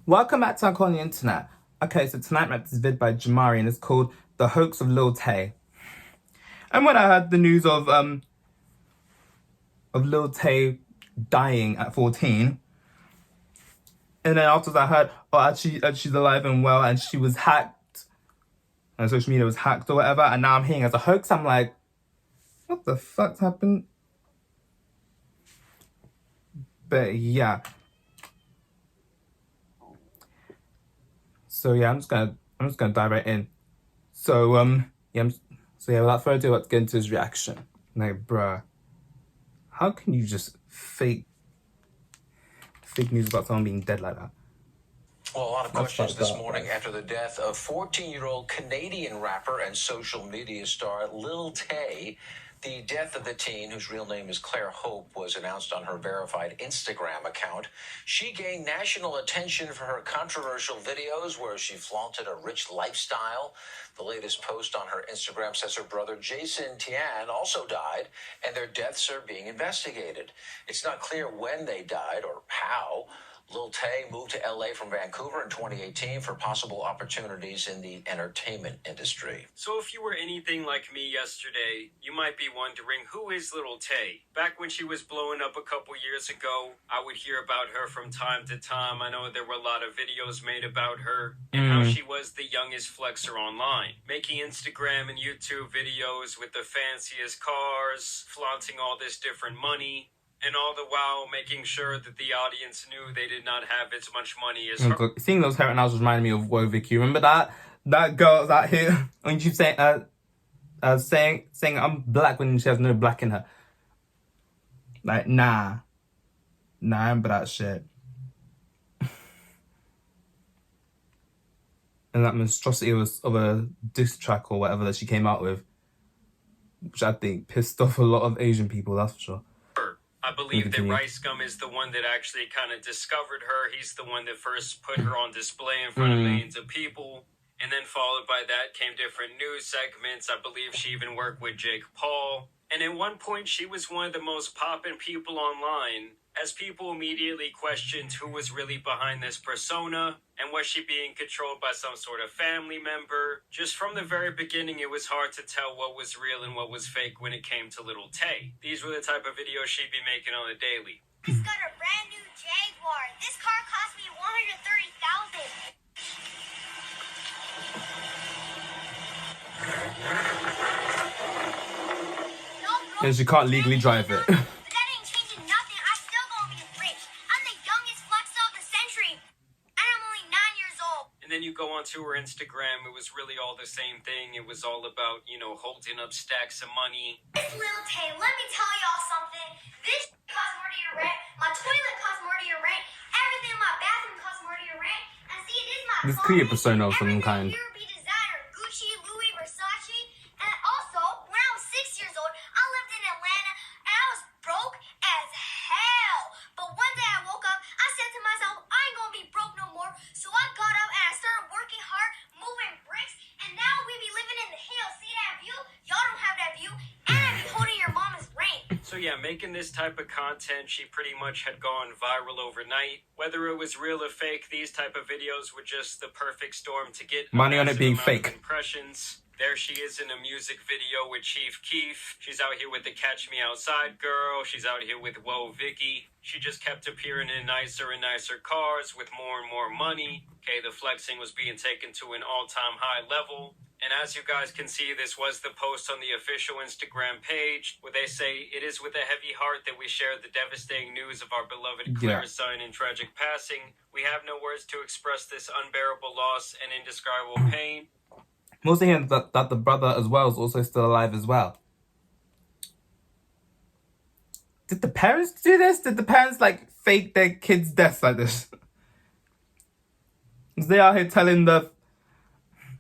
Welcome back to Uncle on the Internet. Okay, so tonight I met this vid by Jamari and it's called The Hoax of Lil Tay. And when I heard the news of Lil Tay dying at 14, and then afterwards I heard, she's alive and well and she was hacked, and social media was hacked or whatever, and now I'm hearing it as a hoax, I'm like, what the fuck's happened? But yeah. So yeah, I'm just gonna dive right in. So without further ado, let's get into his reaction. Like, bruh, how can you just fake news about someone being dead like that? Well, a lot of questions this morning after the death of 14-year-old Canadian rapper and social media star Lil Tay. The death of the teen, whose real name is Claire Hope, was announced on her verified Instagram account. She gained national attention for her controversial videos where she flaunted a rich lifestyle. The latest post on her Instagram says her brother Jason Tian also died, and their deaths are being investigated. It's not clear when they died or how. Lil Tay moved to LA from Vancouver in 2018 for possible opportunities in the entertainment industry. So if you were anything like me yesterday, you might be wondering, who is Lil Tay? Back when she was blowing up a couple years ago, I would hear about her from time to time. I know there were a lot of videos made about her and how she was the youngest flexer online, making Instagram and YouTube videos with the fanciest cars, flaunting all this different money, and all the while making sure that the audience knew they did not have as much money as her. Seeing those hair analysis reminded me of Woe Vicky. Remember that girl out here when you saying I'm black when she has no black in her. Like, nah, I remember that shit. And that monstrosity of a diss track or whatever that she came out with, which I think pissed off a lot of Asian people, that's for sure. I believe that Rice Gum is the one that actually kind of discovered her. He's the one that first put her on display in front of millions of people. And then followed by that came different news segments. I believe she even worked with Jake Paul. And at one point, she was one of the most poppin' people online, as people immediately questioned who was really behind this persona, and was she being controlled by some sort of family member. Just from the very beginning, it was hard to tell what was real and what was fake when it came to Lil Tay. These were the type of videos she'd be making on the daily. Just got a brand new Jaguar. This car cost me $130,000. Because you can't legally drive it. But that ain't changing nothing. I still gonna be rich. I'm the youngest flexer of the century. And I'm only 9 years old. And then you go onto her Instagram, it was really all the same thing. It was all about, holding up stacks of money. It's Lil Tay. Let me tell y'all something. This costs more to your rent. My toilet costs more to your rent. Everything in my bathroom costs more to your rent. And see, it is my This could be a persona of some kind. Here be designer. Gucci, Louis, Versace. And also, when I was 6 years old, I lived in Atlanta and I was broke as hell. But one day I woke up, I said to myself, I ain't gonna be broke no more. So I got up and I started working hard, moving bricks, and now we be living in the hills. See that view? Y'all don't have that view. And I be holding your mama's rent. So yeah, making this type of content, she pretty much had gone viral overnight. Whether it was real or fake, these type of videos were just the perfect storm to get money on it being fake. Impressions. There she is in a music video with Chief Keef. She's out here with the Catch Me Outside girl. She's out here with Woe Vicky. She just kept appearing in nicer and nicer cars with more and more money. Okay, the flexing was being taken to an all-time high level. And as you guys can see, this was the post on the official Instagram page where they say, "It is with a heavy heart that we share the devastating news of our beloved Claire's son in tragic passing. We have no words to express this unbearable loss and indescribable pain." I'm also hearing that the brother as well is also still alive as well. Did the parents do this? Did the parents fake their kids' deaths like this? They are here telling the...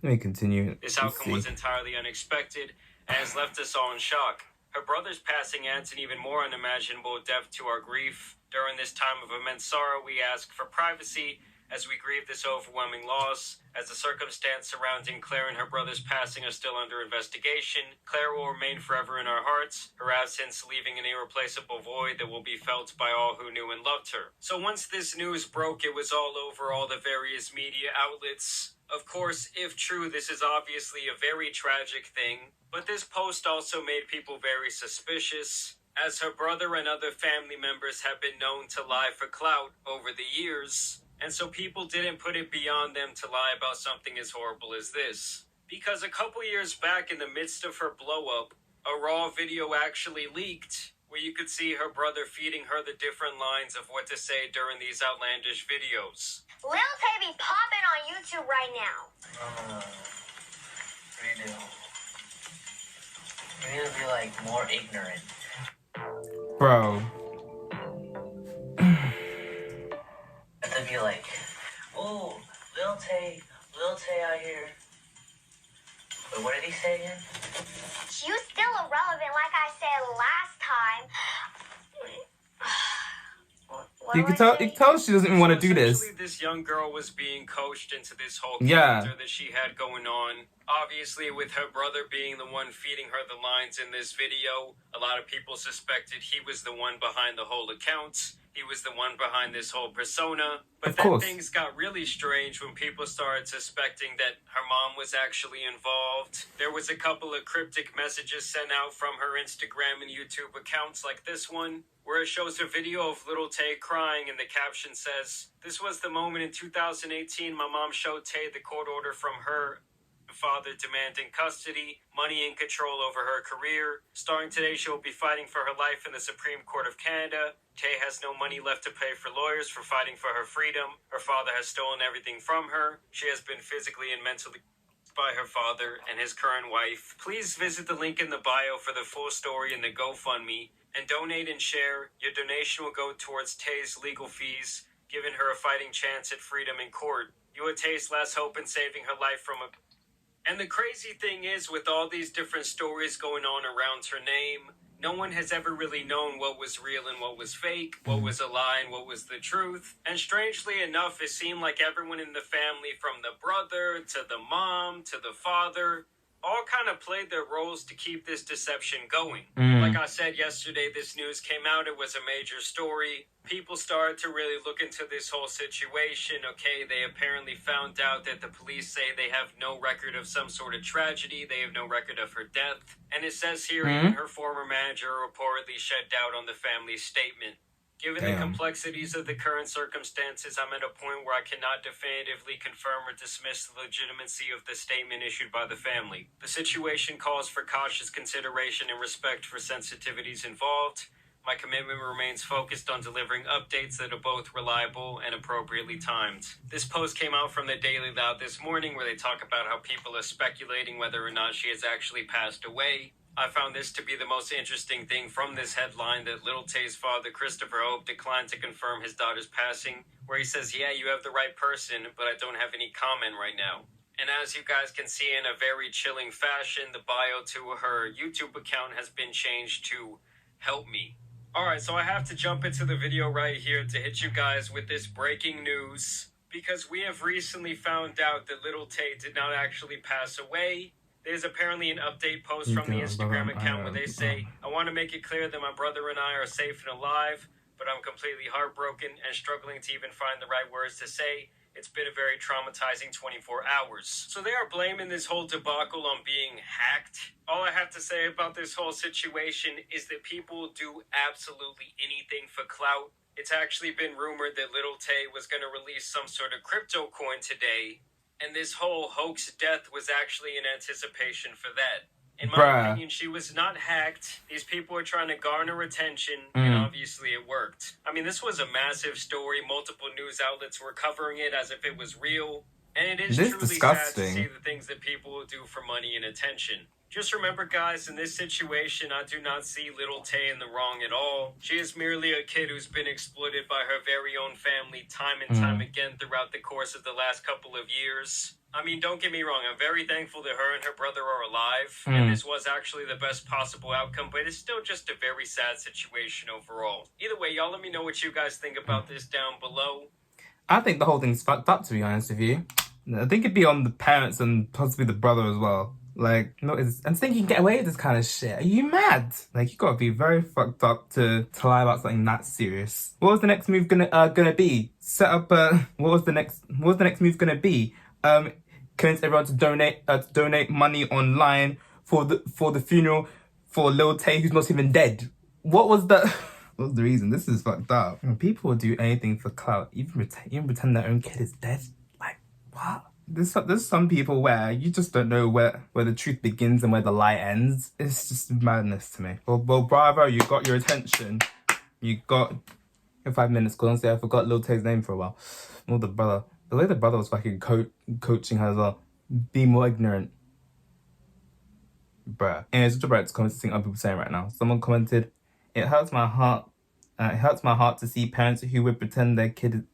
Let me continue. This outcome was entirely unexpected and has left us all in shock. Her brother's passing adds an even more unimaginable depth to our grief. During this time of immense sorrow, we ask for privacy as we grieve this overwhelming loss. As the circumstance surrounding Claire and her brother's passing are still under investigation, Claire will remain forever in our hearts, her absence leaving an irreplaceable void that will be felt by all who knew and loved her. So once this news broke, it was all over all the various media outlets. Of course, if true, this is obviously a very tragic thing, but this post also made people very suspicious, as her brother and other family members have been known to lie for clout over the years. And so people didn't put it beyond them to lie about something as horrible as this. Because a couple years back, in the midst of her blow-up, a raw video actually leaked where you could see her brother feeding her the different lines of what to say during these outlandish videos. Lil Tay be popping on YouTube right now. Redo. You need to be like more ignorant. Bro. To be like, oh, Lil Tay out here. Wait, what did he say again? You still irrelevant, like I said last time. You can tell she doesn't even want to do this. Essentially, this young girl was being coached into this whole Yeah. character that she had going on. Obviously, with her brother being the one feeding her the lines in this video, a lot of people suspected he was the one behind the whole account. He was the one behind this whole persona. But then things got really strange when people started suspecting that her mom was actually involved. There was a couple of cryptic messages sent out from her Instagram and YouTube accounts like this one, where it shows a video of Little Tay crying and the caption says, "This was the moment in 2018 my mom showed Tay the court order from her father demanding custody, money and control over her career. Starting today, she will be fighting for her life in the Supreme Court of Canada. Tay has no money left to pay for lawyers for fighting for her freedom. Her father has stolen everything from her. She has been physically and mentally by her father and his current wife. Please visit the link in the bio for the full story and the GoFundMe, and donate and share. Your donation will go towards Tay's legal fees, giving her a fighting chance at freedom in court. You are Tay's last hope in saving her life from a..." And the crazy thing is, with all these different stories going on around her name, no one has ever really known what was real and what was fake, what was a lie and what was the truth. And strangely enough, it seemed like everyone in the family, from the brother to the mom to the father, all kind of played their roles to keep this deception going. Like I said yesterday, this news came out, it was a major story. People started to really look into this whole situation. Okay, they apparently found out that the police say they have no record of some sort of tragedy. They have no record of her death. And it says here, even her former manager reportedly shed doubt on the family's statement. Given the complexities of the current circumstances, I'm at a point where I cannot definitively confirm or dismiss the legitimacy of the statement issued by the family. The situation calls for cautious consideration and respect for sensitivities involved. My commitment remains focused on delivering updates that are both reliable and appropriately timed. This post came out from the Daily Loud this morning, where they talk about how people are speculating whether or not she has actually passed away. I found this to be the most interesting thing from this headline, that Little Tay's father, Christopher Hope, declined to confirm his daughter's passing, where he says, "Yeah, you have the right person, but I don't have any comment right now." And as you guys can see, in a very chilling fashion, the bio to her YouTube account has been changed to "Help Me." Alright, so I have to jump into the video right here to hit you guys with this breaking news, because we have recently found out that Little Tay did not actually pass away. There's apparently an update post from the Instagram account where they say, "I want to make it clear that my brother and I are safe and alive, but I'm completely heartbroken and struggling to even find the right words to say. It's been a very traumatizing 24 hours. So they are blaming this whole debacle on being hacked. All I have to say about this whole situation is that people do absolutely anything for clout. It's actually been rumored that Little Tay was going to release some sort of crypto coin today, and this whole hoax death was actually in anticipation for that. In my opinion, she was not hacked. These people were trying to garner attention, and obviously it worked. I mean, this was a massive story. Multiple news outlets were covering it as if it was real. And it is truly sad to see the things that people will do for money and attention. Just remember, guys, in this situation, I do not see Little Tay in the wrong at all. She is merely a kid who's been exploited by her very own family time and time again throughout the course of the last couple of years. I mean, don't get me wrong, I'm very thankful that her and her brother are alive, and this was actually the best possible outcome, but it's still just a very sad situation overall. Either way, y'all let me know what you guys think about this down below. I think the whole thing's fucked up, to be honest with you. I think it'd be on the parents and possibly the brother as well. Like, no, and think you can get away with this kind of shit. Are you mad? Like, you gotta be very fucked up to lie about something that serious. What was the next move gonna be? Set up what was the next move gonna be? Convince everyone to donate money online for the funeral for Lil Tay, who's not even dead. What was the reason? This is fucked up. People will do anything for clout, even pretend their own kid is dead. Like, what? There's some people where you just don't know where the truth begins and where the lie ends. It's just madness to me. Well, bravo, you got your attention. You got in 5 minutes, because honestly, I forgot Lil Tay's name for a while. Well, the way the brother was fucking coaching her as well. Be more ignorant. Bruh. And it's just about to comment something other people saying right now. Someone commented, it hurts my heart to see parents who would pretend their kid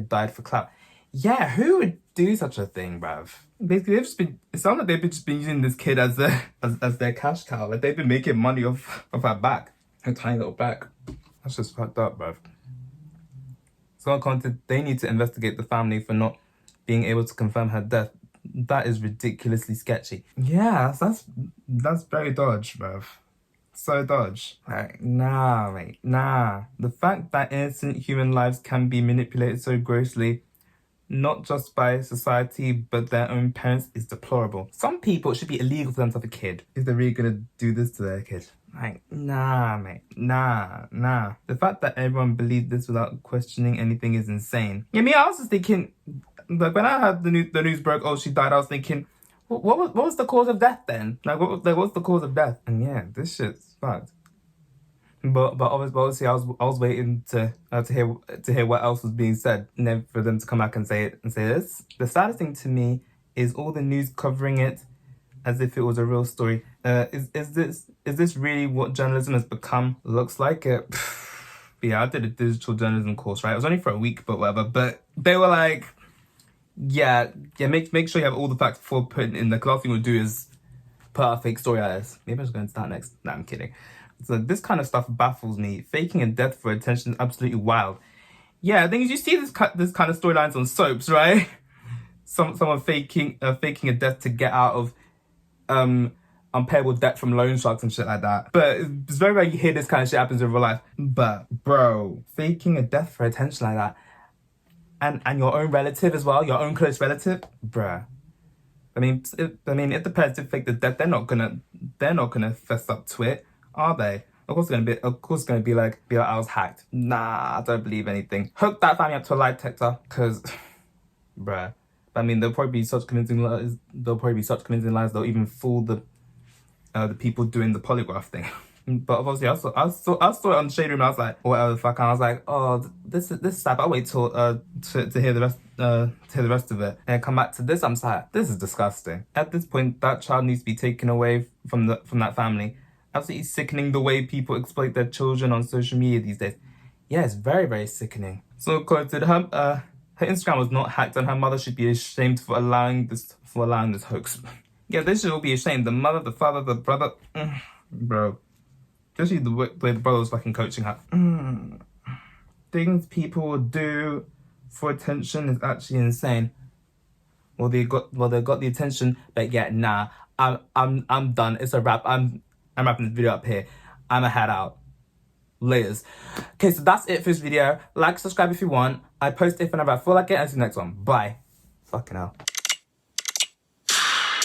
died for clout. Yeah, who would do such a thing, bruv? Basically, it sounds like they've just been using this kid as their cash cow. Like, they've been making money off her back. Her tiny little back. That's just fucked up, bruv. Someone commented, they need to investigate the family for not being able to confirm her death. That is ridiculously sketchy. Yeah, that's very dodge, bruv. So dodge. Like, nah, mate, nah. The fact that innocent human lives can be manipulated so grossly, not just by society, but their own parents, is deplorable. Some people, it should be illegal for them to have a kid if they're really gonna do this to their kid. Like, nah, mate, nah. The fact that everyone believed this without questioning anything is insane. Yeah, me, I was just thinking, like, when I heard the news broke, oh, she died, I was thinking, what was the cause of death then? Like, what's the cause of death? And yeah, this shit's fucked. But obviously, I was waiting to hear what else was being said, and then for them to come back and say this. The saddest thing to me is all the news covering it as if it was a real story. Is this really what journalism has become? Looks like it. Yeah, I did a digital journalism course, right? It was only for a week, but whatever. But they were like, yeah. Make sure you have all the facts before putting in. The last thing we'll do is put out a fake story at us. Maybe I'm just going to start next. Nah, I'm kidding. So this kind of stuff baffles me. Faking a death for attention is absolutely wild. Yeah, the thing is, you see this kind of storylines on soaps, right? Someone faking a death to get out of unpayable debt from loan sharks and shit like that. But it's very rare you hear this kind of shit happens in real life. But bro, faking a death for attention like that, and your own relative as well, your own close relative, bruh. I mean, if the parents did fake the death, they're not gonna fess up to it, are they? Of course, it's gonna be like, I was hacked. Nah, I don't believe anything. Hook that family up to a lie detector, cause, bruh. I mean, there'll probably be such convincing lies. They'll even fool the people doing the polygraph thing. But obviously, I saw it on the Shade Room. And I was like, whatever the fuck. And I was like, oh, this is sad. I'll wait till to hear the rest. To hear the rest of it, and come back to this. I'm sad. This is disgusting. At this point, that child needs to be taken away from that family. Absolutely sickening the way people exploit their children on social media these days. Yeah, it's very, very sickening. So, quoted, her Instagram was not hacked, and her mother should be ashamed for allowing this hoax. Yeah, they should all be ashamed. The mother, the father, the brother, bro. Especially the way the brother was fucking coaching her. Things people do for attention is actually insane. Well, they got the attention, but yeah, nah. I'm done. It's a wrap. I'm wrapping this video up here. I'ma head out. Laters. Okay, so that's it for this video. Like, subscribe if you want. I post if and ever I feel like it. And see you next one. Bye. Fucking hell.